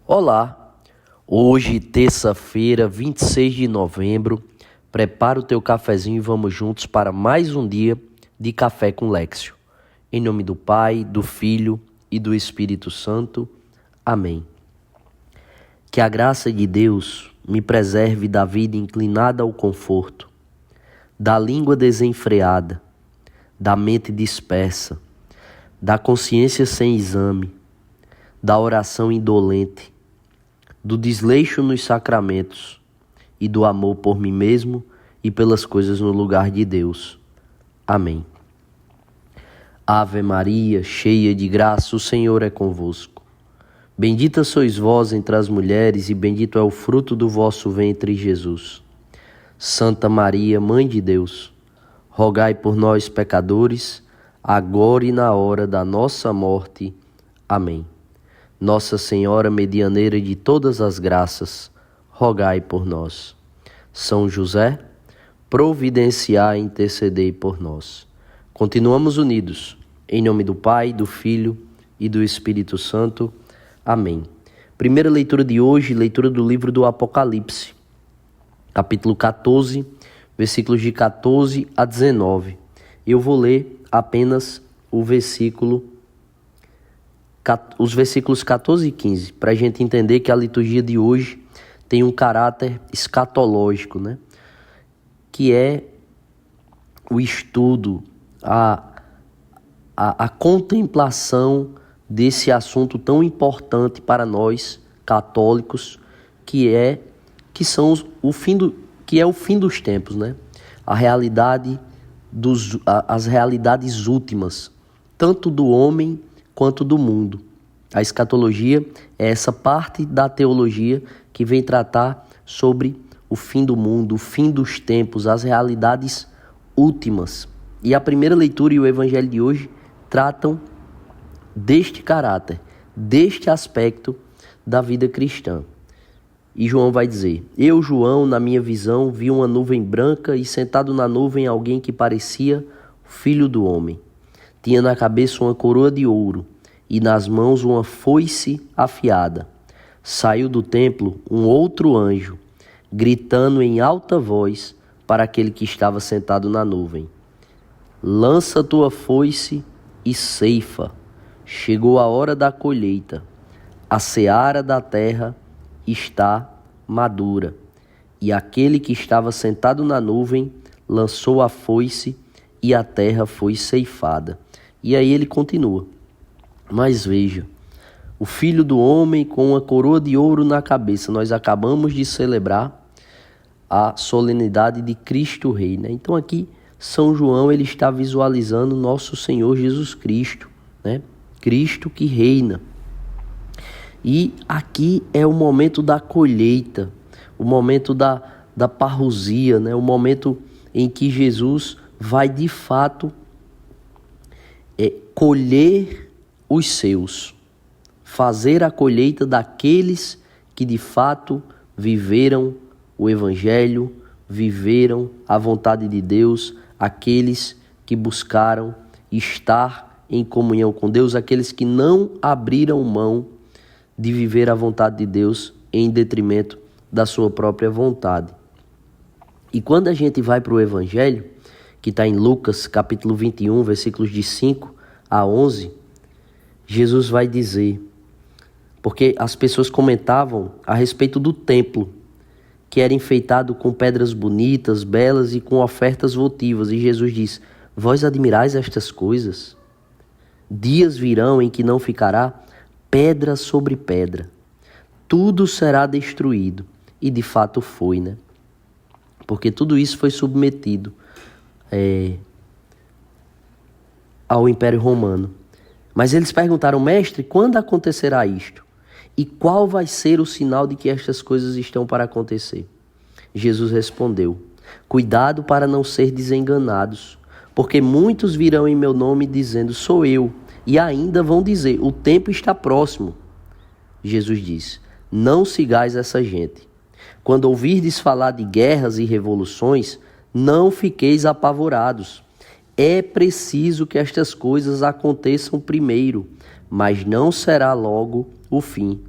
Olá, hoje, terça-feira, 26 de novembro, prepara o teu cafezinho e vamos juntos para mais um dia de Café com Léxio. Em nome do Pai, do Filho e do Espírito Santo. Amém. Que a graça de Deus me preserve da vida inclinada ao conforto, da língua desenfreada, da mente dispersa, da consciência sem exame, da oração indolente, do desleixo nos sacramentos e do amor por mim mesmo e pelas coisas no lugar de Deus. Amém. Ave Maria, cheia de graça, o Senhor é convosco. Bendita sois vós entre as mulheres e bendito é o fruto do vosso ventre, Jesus. Santa Maria, Mãe de Deus, rogai por nós, pecadores, agora e na hora da nossa morte. Amém. Nossa Senhora, medianeira de todas as graças, rogai por nós. São José, providenciai e intercedei por nós. Continuamos unidos, em nome do Pai, do Filho e do Espírito Santo. Amém. Primeira leitura de hoje, leitura do livro do Apocalipse, capítulo 14, versículos de 14 a 19. Eu vou ler apenas os versículos 14 e 15, para a gente entender que a liturgia de hoje tem um caráter escatológico, né? Que é o estudo, a contemplação desse assunto tão importante para nós católicos, que é o fim dos tempos, né? A realidade as realidades últimas, tanto do homem quanto do mundo. A escatologia é essa parte da teologia que vem tratar sobre o fim do mundo, o fim dos tempos, as realidades últimas. E a primeira leitura e o evangelho de hoje tratam deste caráter, deste aspecto da vida cristã. E João vai dizer: Eu, João, na minha visão, vi uma nuvem branca e sentado na nuvem alguém que parecia o Filho do Homem. Tinha na cabeça uma coroa de ouro e nas mãos uma foice afiada. Saiu do templo um outro anjo, gritando em alta voz para aquele que estava sentado na nuvem: Lança tua foice e ceifa. Chegou a hora da colheita. A seara da terra está madura. E aquele que estava sentado na nuvem lançou a foice e a terra foi ceifada. E aí ele continua: Mas veja, o Filho do Homem com uma coroa de ouro na cabeça. Nós acabamos de celebrar a solenidade de Cristo Rei, né? Então aqui São João ele está visualizando nosso Senhor Jesus Cristo, né? Cristo que reina. E aqui é o momento da colheita, o momento da parrusia, né? O momento em que Jesus vai de fato colher os seus, fazer a colheita daqueles que de fato viveram o Evangelho, viveram a vontade de Deus, aqueles que buscaram estar em comunhão com Deus, aqueles que não abriram mão de viver a vontade de Deus em detrimento da sua própria vontade. E quando a gente vai para o Evangelho, que está em Lucas capítulo 21, versículos de 5 a 11, Jesus vai dizer, porque as pessoas comentavam a respeito do templo, que era enfeitado com pedras bonitas, belas e com ofertas votivas. E Jesus diz: Vós admirais estas coisas? Dias virão em que não ficará pedra sobre pedra. Tudo será destruído. E de fato foi, né? Porque tudo isso foi submetido ao Império Romano. Mas eles perguntaram: Mestre, quando acontecerá isto? E qual vai ser o sinal de que estas coisas estão para acontecer? Jesus respondeu: Cuidado para não ser desenganados, porque muitos virão em meu nome dizendo: Sou eu, e ainda vão dizer: O tempo está próximo. Jesus disse: Não sigais essa gente. Quando ouvirdes falar de guerras e revoluções, não fiqueis apavorados. É preciso que estas coisas aconteçam primeiro, mas não será logo o fim.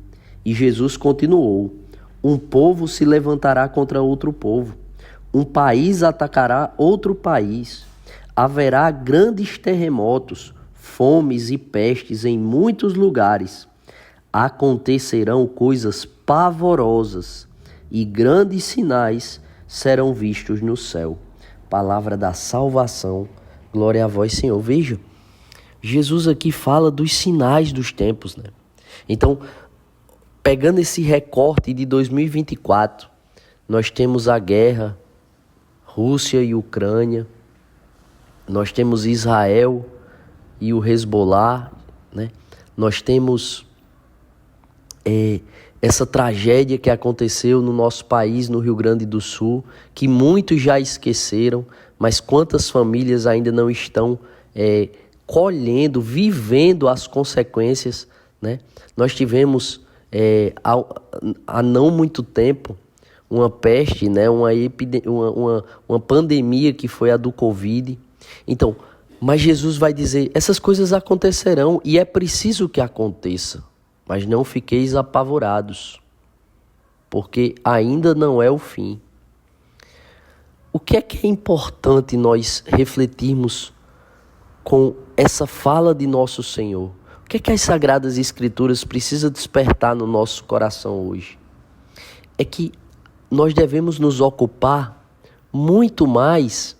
E Jesus continuou: um povo se levantará contra outro povo, um país atacará outro país. Haverá grandes terremotos, fomes e pestes em muitos lugares. Acontecerão coisas pavorosas e grandes sinais serão vistos no céu. Palavra da salvação. Glória a vós, Senhor. Veja, Jesus aqui fala dos sinais dos tempos, né? Então, pegando esse recorte de 2024, nós temos a guerra, Rússia e Ucrânia, nós temos Israel e o Hezbollah, né? Nós temos essa tragédia que aconteceu no nosso país, no Rio Grande do Sul, que muitos já esqueceram, mas quantas famílias ainda não estão colhendo, vivendo as consequências, né? Nós tivemos há não muito tempo uma peste, né? uma pandemia que foi a do Covid. Então, mas Jesus vai dizer, essas coisas acontecerão e é preciso que aconteça, mas não fiqueis apavorados, porque ainda não é o fim. O que é importante nós refletirmos com essa fala de nosso Senhor? O que as Sagradas Escrituras precisam despertar no nosso coração hoje? É que nós devemos nos ocupar muito mais,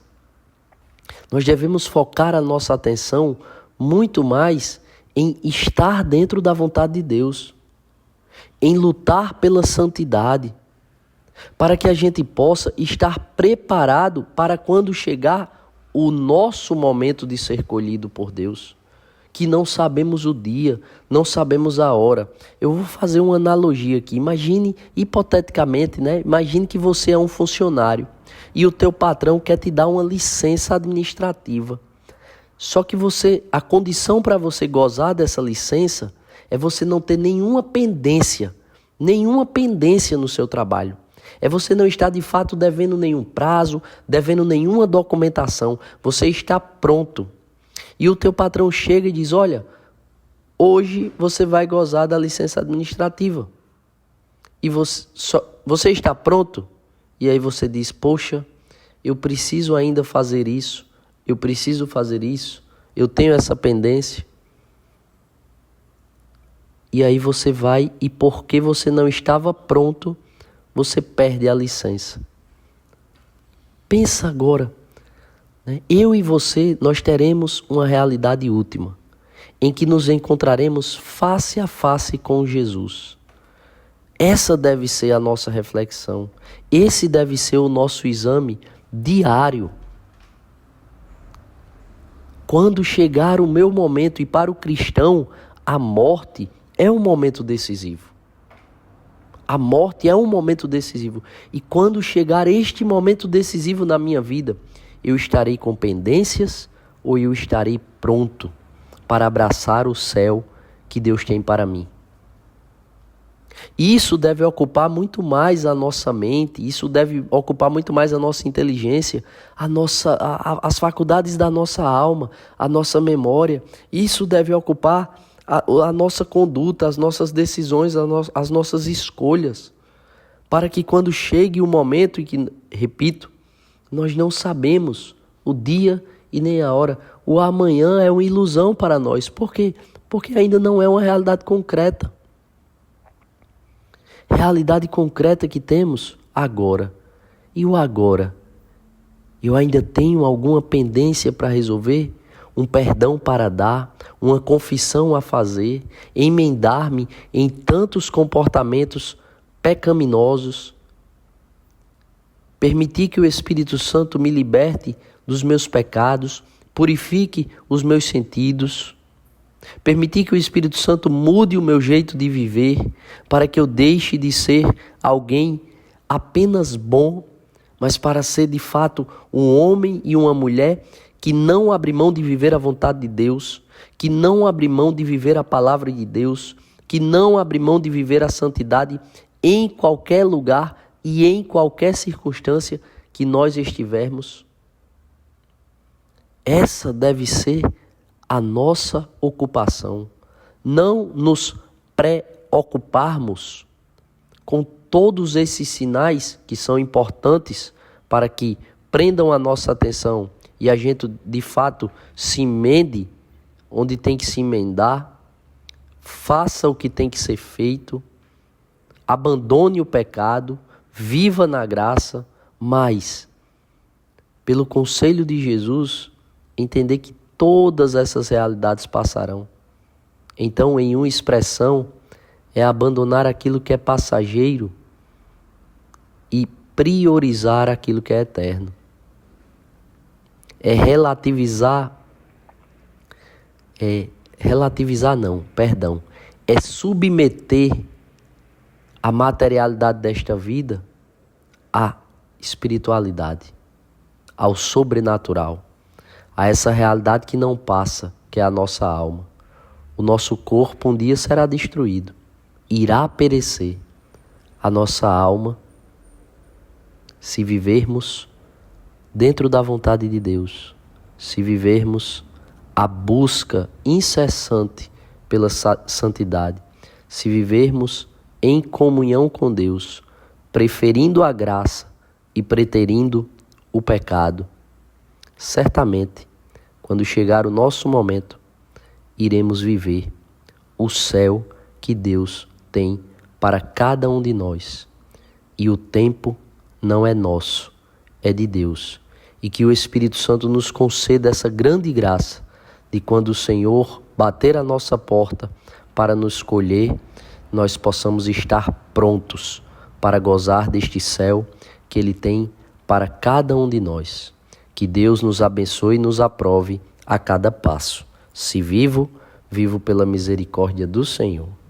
nós devemos focar a nossa atenção muito mais em estar dentro da vontade de Deus, em lutar pela santidade, para que a gente possa estar preparado para quando chegar o nosso momento de ser colhido por Deus, que não sabemos o dia, não sabemos a hora. Eu vou fazer uma analogia aqui. Imagine, hipoteticamente, né? Imagine que você é um funcionário e o teu patrão quer te dar uma licença administrativa. Só que a condição para você gozar dessa licença é você não ter nenhuma pendência no seu trabalho. É você não estar de fato devendo nenhum prazo, devendo nenhuma documentação. Você está pronto. E o teu patrão chega e diz, olha, hoje você vai gozar da licença administrativa. E você está pronto? E aí você diz, poxa, eu preciso ainda fazer isso, eu preciso fazer isso, eu tenho essa pendência. E aí você vai e porque você não estava pronto, você perde a licença. Pensa agora, né? Eu e você, nós teremos uma realidade última, em que nos encontraremos face a face com Jesus. Essa deve ser a nossa reflexão. Esse deve ser o nosso exame diário. Quando chegar o meu momento, e para o cristão, a morte é um momento decisivo. A morte é um momento decisivo. E quando chegar este momento decisivo na minha vida, eu estarei com pendências ou eu estarei pronto para abraçar o céu que Deus tem para mim? Isso deve ocupar muito mais a nossa mente, isso deve ocupar muito mais a nossa inteligência, as faculdades da nossa alma, a nossa memória. Isso deve ocupar a nossa conduta, as nossas decisões, as nossas escolhas, para que quando chegue o momento em que, repito, nós não sabemos o dia e nem a hora, o amanhã é uma ilusão para nós. Por quê? Porque ainda não é uma realidade concreta. Realidade concreta que temos agora. E o agora? Eu ainda tenho alguma pendência para resolver? Um perdão para dar? Uma confissão a fazer? Emendar-me em tantos comportamentos pecaminosos? Permitir que o Espírito Santo me liberte dos meus pecados, purifique os meus sentidos? Permitir que o Espírito Santo mude o meu jeito de viver, para que eu deixe de ser alguém apenas bom, mas para ser de fato um homem e uma mulher que não abre mão de viver a vontade de Deus, que não abre mão de viver a palavra de Deus, que não abre mão de viver a santidade em qualquer lugar e em qualquer circunstância que nós estivermos. Essa deve ser a nossa ocupação. Não nos ocuparmos com todos esses sinais que são importantes para que prendam a nossa atenção e a gente, de fato, se emende onde tem que se emendar, faça o que tem que ser feito, abandone o pecado, viva na graça, mas, pelo conselho de Jesus, entender que todas essas realidades passarão. Então, em uma expressão, é abandonar aquilo que é passageiro e priorizar aquilo que é eterno. É é submeter a materialidade desta vida à espiritualidade, ao sobrenatural, a essa realidade que não passa, que é a nossa alma. O nosso corpo um dia será destruído, irá perecer. A nossa alma, se vivermos dentro da vontade de Deus, se vivermos a busca incessante pela santidade, se vivermos em comunhão com Deus, preferindo a graça e preterindo o pecado, certamente, quando chegar o nosso momento, iremos viver o céu que Deus tem para cada um de nós. E o tempo não é nosso, é de Deus. E que o Espírito Santo nos conceda essa grande graça de quando o Senhor bater a nossa porta para nos escolher, nós possamos estar prontos para gozar deste céu que Ele tem para cada um de nós. Que Deus nos abençoe e nos aprove a cada passo. Se vivo, vivo pela misericórdia do Senhor.